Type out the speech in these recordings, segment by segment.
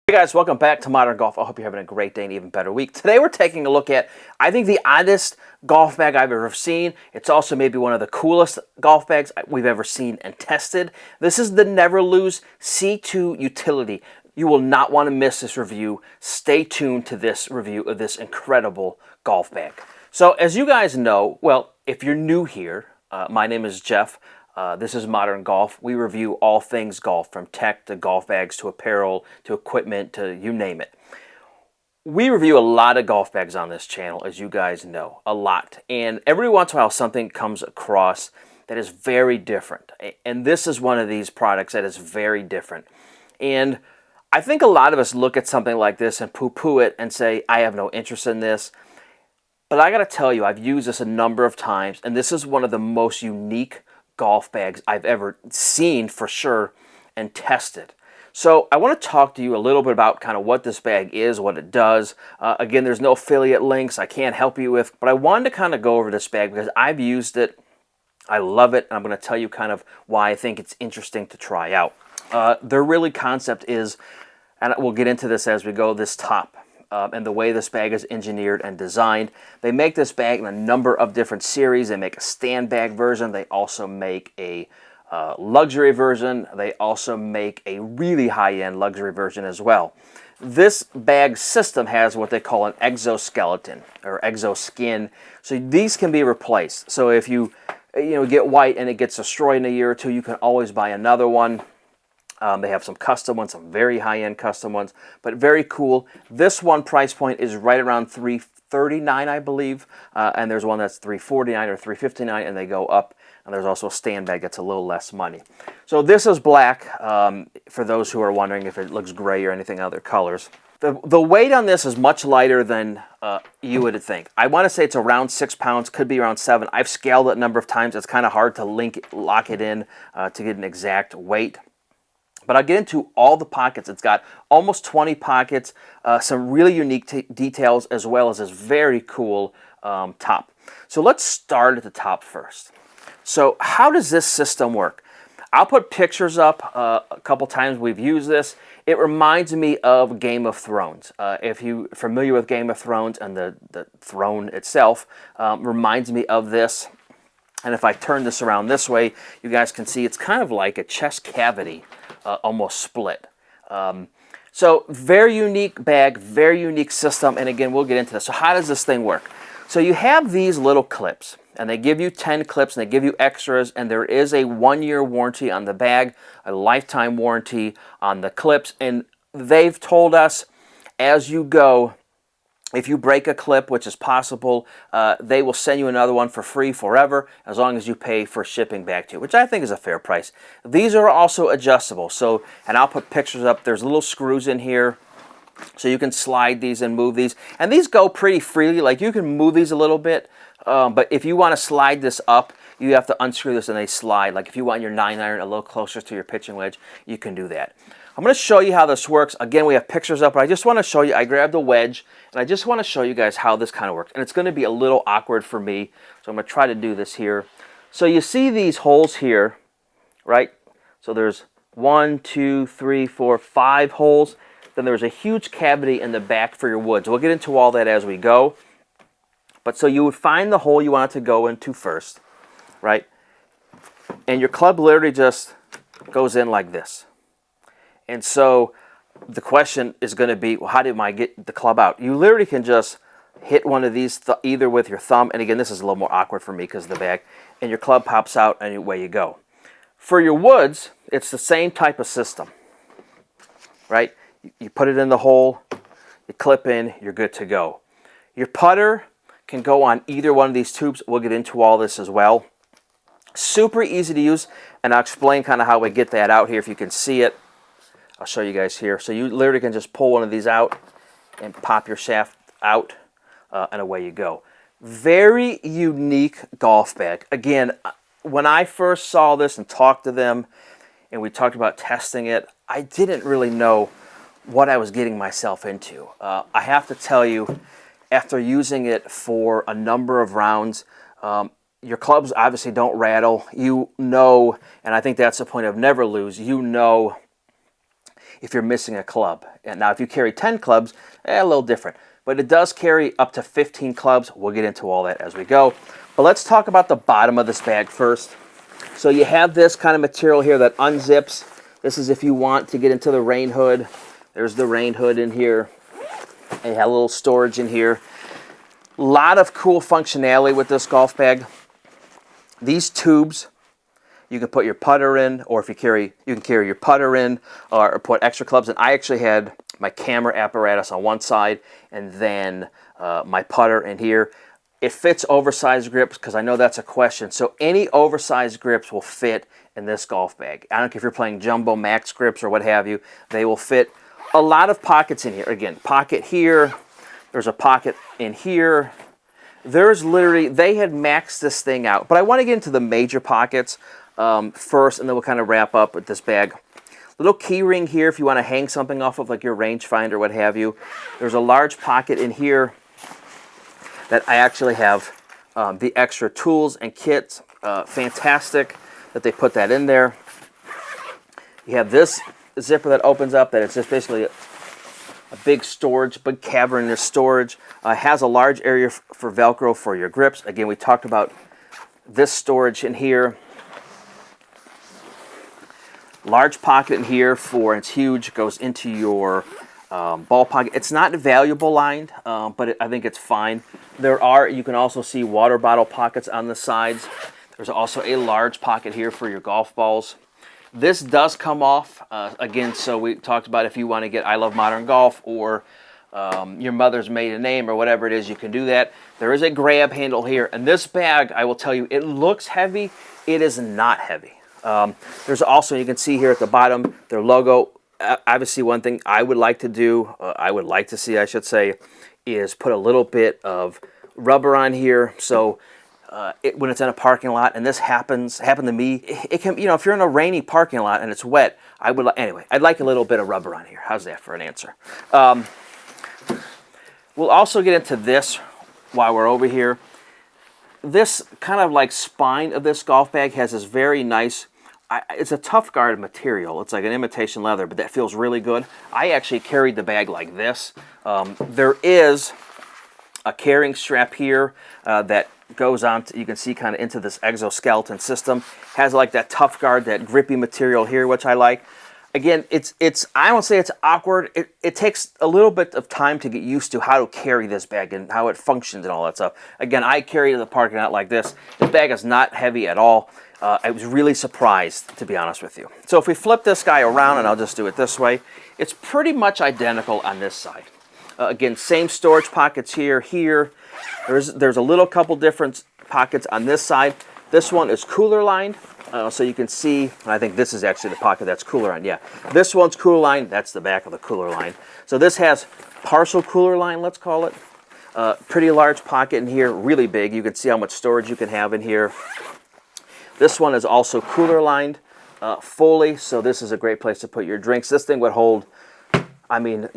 Hey guys, welcome back to Modern Golf. I hope you're having a great day and even better week. Today we're taking a look at, I think, the oddest golf bag I've ever seen. It's also maybe one of the coolest golf bags we've ever seen and tested. This is the Nevrlooz C2 Utility. You will not want to miss this review. Stay tuned to this review of this incredible golf bag. So as you guys know, well, if you're new here, my name is Jeff. This is Modern Golf. We review all things golf, from tech to golf bags to apparel to equipment to you name it. We review a lot of golf bags on this channel, as you guys know, a lot. And every once in a while something comes across that is very different. And this is one of these products that is very different. And I think a lot of us look at something like this and poo-poo it and say, I have no interest in this. But I got to tell you, I've used this a number of times, and this is one of the most unique golf bags I've ever seen for sure and tested. So I want to talk to you a little bit about kind of what this bag is, what it does. Again, there's no affiliate links I can't help you with, but I wanted to kind of go over this bag because I've used it. I love it, and I'm going to tell you kind of why I think it's interesting to try out. Their really concept is, and we'll get into this as we go, this top. And the way this bag is engineered and designed. They make this bag in a number of different series. They make a stand bag version. They also make a luxury version. They also make a really high-end luxury version as well. This bag system has what they call an exoskeleton or exoskin. So these can be replaced. So if you get white and it gets destroyed in a year or two, you can always buy another one. They have some custom ones, some very high-end custom ones, but very cool. This one price point is right around $339, I believe, and there's one that's $349 or $359, and they go up, and there's also a stand bag that's a little less money. So this is black, for those who are wondering if it looks gray or anything other colors. The weight on this is much lighter than you would think. I want to say it's around 6 pounds, could be around 7. I've scaled it a number of times. It's kind of hard to lock it in to get an exact weight. But I'll get into all the pockets. It's got almost 20 pockets, some really unique details, as well as this very cool top. So let's start at the top first. So how does this system work? I'll put pictures up a couple times we've used this. It reminds me of Game of Thrones. If you're familiar with Game of Thrones and the throne itself, reminds me of this. And if I turn this around this way, you guys can see it's kind of like a chest cavity. Almost split. So very unique bag, very unique system, and again, we'll get into this. So how does this thing work? So you have these little clips, and they give you 10 clips, and they give you extras, and there is a 1-year warranty on the bag, a lifetime warranty on the clips, and they've told us as you go, if you break a clip, which is possible, they will send you another one for free forever, as long as you pay for shipping back to you, which I think is a fair price. These are also adjustable, so, and I'll put pictures up. There's little screws in here, so you can slide these and move these. And these go pretty freely. Like, you can move these a little bit, but if you want to slide this up, you have to unscrew this and they slide. Like, if you want your 9-iron a little closer to your pitching wedge, you can do that. I'm going to show you how this works. Again, we have pictures up, but I just want to show you, I grabbed a wedge, and I just want to show you guys how this kind of works. And it's going to be a little awkward for me, so I'm going to try to do this here. So you see these holes here, right? So there's 1, 2, 3, 4, 5 holes. Then there's a huge cavity in the back for your woods. We'll get into all that as we go. But so you would find the hole you want it to go into first, right? And your club literally just goes in like this. And so the question is going to be, well, how do I get the club out? You literally can just hit one of these either with your thumb, and again, this is a little more awkward for me because of the bag, and your club pops out and away you go. For your woods, it's the same type of system, right? You put it in the hole, you clip in, you're good to go. Your putter can go on either one of these tubes. We'll get into all this as well. Super easy to use, and I'll explain kind of how we get that out here if you can see it. I'll show you guys here. So you literally can just pull one of these out and pop your shaft out, and away you go. Very unique golf bag. Again, when I first saw this and talked to them, and we talked about testing it, I didn't really know what I was getting myself into. I have to tell you, after using it for a number of rounds, your clubs obviously don't rattle. You know, and I think that's the point of Nevrlooz, you know if you're missing a club. And now if you carry 10 clubs, a little different. But it does carry up to 15 clubs. We'll get into all that as we go. But let's talk about the bottom of this bag first. So you have this kind of material here that unzips. This is if you want to get into the rain hood. There's the rain hood in here. And you have a little storage in here. A lot of cool functionality with this golf bag. These tubes, you can put your putter in, or if you can carry your putter in, or put extra clubs in. I actually had my camera apparatus on one side, and then my putter in here. It fits oversized grips, because I know that's a question. So any oversized grips will fit in this golf bag. I don't care if you're playing jumbo max grips or what have you. They will fit. A lot of pockets in here. Again, pocket here. There's a pocket in here. There's literally, they had maxed this thing out. But I want to get into the major pockets first, and then we'll kind of wrap up with this bag. Little key ring here if you want to hang something off of, like your rangefinder, what have you. There's a large pocket in here that I actually have the extra tools and kits. Fantastic that they put that in there. You have this zipper that opens up, that it's just basically a big storage, big cavernous storage. Has a large area for Velcro for your grips. Again, we talked about this storage in here. Large pocket in here for, it's huge, goes into your ball pocket. It's not valuable lined, but I think it's fine. You can also see water bottle pockets on the sides. There's also a large pocket here for your golf balls. This does come off, again, so we talked about if you want to get I Love Modern Golf or your mother's maiden name or whatever it is, you can do that. There is a grab handle here, and this bag, I will tell you, it looks heavy. It is not heavy. There's also, you can see here at the bottom, their logo. Obviously, one thing I would like to do, I should say, is put a little bit of rubber on here. So when it's in a parking lot, and this happened to me, it can, if you're in a rainy parking lot and it's wet, anyway, I'd like a little bit of rubber on here. How's that for an answer? We'll also get into this while we're over here. This kind of like spine of this golf bag has this very nice, it's a tough guard material. It's like an imitation leather, but that feels really good. I actually carried the bag like this. There is a carrying strap here that goes on to, you can see kind of into this exoskeleton system. Has like that tough guard, that grippy material here, which I like. Again, I won't say it's awkward. It takes a little bit of time to get used to how to carry this bag and how it functions and all that stuff. Again, I carry it to the parking lot like this. This bag is not heavy at all. I was really surprised, to be honest with you. So if we flip this guy around, and I'll just do it this way, it's pretty much identical on this side. Again, same storage pockets here. There's a little couple different pockets on this side. This one is cooler lined. So you can see, and I think this is actually the pocket that's cooler line. Yeah, this one's cooler line. That's the back of the cooler line. So this has partial cooler line, let's call it. Pretty large pocket in here, really big. You can see how much storage you can have in here. This one is also cooler lined fully, so this is a great place to put your drinks. This thing would hold, I mean,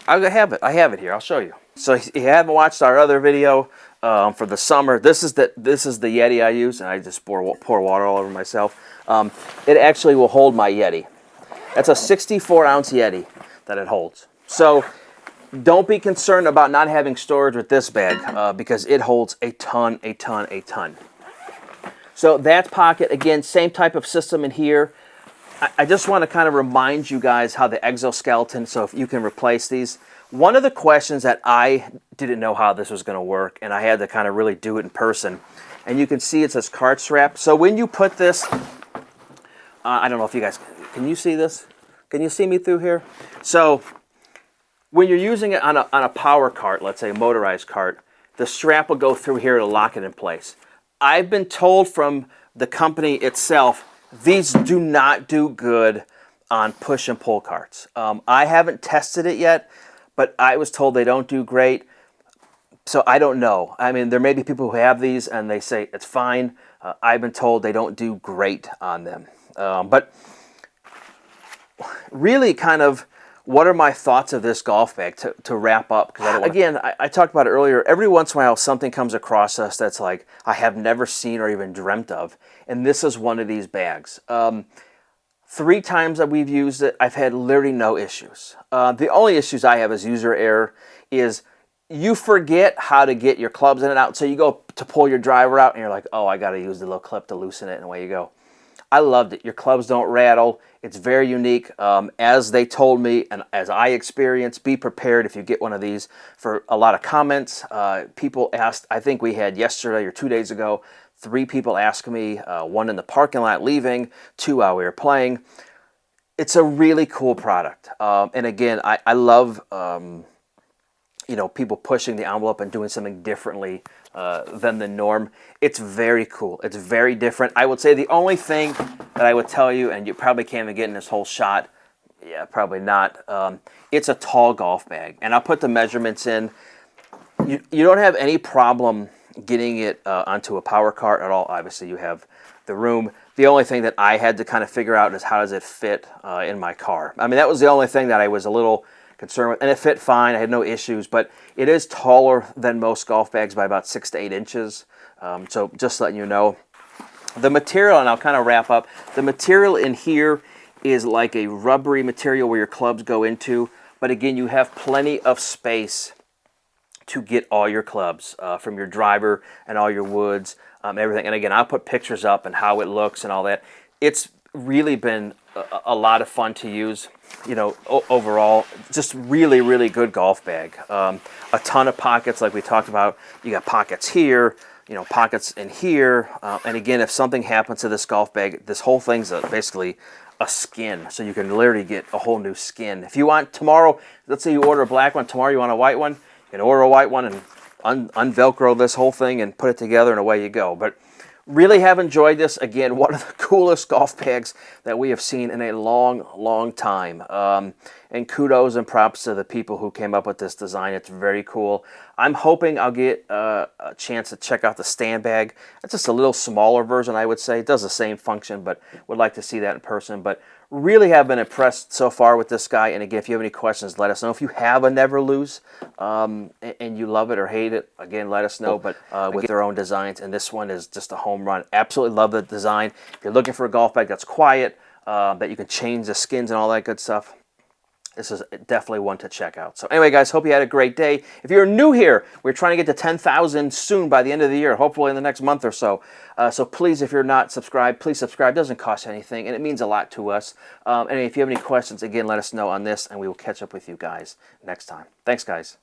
I have it here. I'll show you. So if you haven't watched our other video for the summer, this is the Yeti I use, and I just pour water all over myself. It actually will hold my Yeti. That's a 64-ounce Yeti that it holds. So don't be concerned about not having storage with this bag because it holds a ton. So that pocket, again, same type of system in here. I just want to kind of remind you guys how the exoskeleton, so if you can replace these. One of the questions that I didn't know how this was going to work, and I had to kind of really do it in person, and you can see it says cart strap. So when you put this, I don't know if you guys, can you see this? Can you see me through here? So when you're using it on a power cart, let's say a motorized cart, the strap will go through here to lock it in place. I've been told from the company itself, these do not do good on push and pull carts. I haven't tested it yet, but I was told they don't do great. So I don't know. I mean, there may be people who have these and they say it's fine. I've been told they don't do great on them. But really kind of, what are my thoughts of this golf bag to wrap up? Because again, I talked about it earlier. Every once in a while, something comes across us that's like I have never seen or even dreamt of, and this is one of these bags. 3 times that we've used it, I've had literally no issues. The only issues I have as user error is you forget how to get your clubs in and out. So you go to pull your driver out and you're like, oh, I got to use the little clip to loosen it, and away you go. I loved it. Your clubs don't rattle. It's very unique. As they told me and as I experienced, be prepared if you get one of these for a lot of comments. People asked, I think we had yesterday or 2 days ago, 3 people asked me, 1 in the parking lot leaving, 2 while we were playing. It's a really cool product. And again, I love people pushing the envelope and doing something differently than the norm. It's very cool. It's very different. I would say the only thing that I would tell you, and you probably can't even get in this whole shot, yeah, probably not, it's a tall golf bag. And I'll put the measurements in. You don't have any problem getting it onto a power cart at all. Obviously, you have the room. The only thing that I had to kind of figure out is how does it fit in my car. I mean, that was the only thing that I was a little concerned with, and it fit fine. I had no issues, but it is taller than most golf bags by about 6 to 8 inches. So just letting you know. The material, and I'll kind of wrap up, the material in here is like a rubbery material where your clubs go into, but again, you have plenty of space to get all your clubs from your driver and all your woods, everything. And again, I'll put pictures up and how it looks and all that. It's really been a lot of fun to use, overall. Just really, really good golf bag. A ton of pockets like we talked about. You got pockets here, pockets in here. And again, if something happens to this golf bag, this whole thing's basically a skin. So you can literally get a whole new skin. If you want tomorrow, let's say you order a black one, tomorrow you want a white one, you can order a white one and unvelcro this whole thing and put it together and away you go. But really have enjoyed this. Again, one of the coolest golf bags that we have seen in a long, long time. And kudos and props to the people who came up with this design. It's very cool. I'm hoping I'll get a chance to check out the stand bag. It's just a little smaller version, I would say. It does the same function, but would like to see that in person. But really have been impressed so far with this guy. And again, if you have any questions, let us know. If you have a Nevrlooz and you love it or hate it, again, let us know. But with their own designs, and this one is just a home run. Absolutely love the design. If you're looking for a golf bag that's quiet, that you can change the skins and all that good stuff, this is definitely one to check out. So anyway, guys, hope you had a great day. If you're new here, we're trying to get to 10,000 soon by the end of the year, hopefully in the next month or so. So please, if you're not subscribed, please subscribe. It doesn't cost anything, and it means a lot to us. And if you have any questions, again, let us know on this, and we will catch up with you guys next time. Thanks, guys.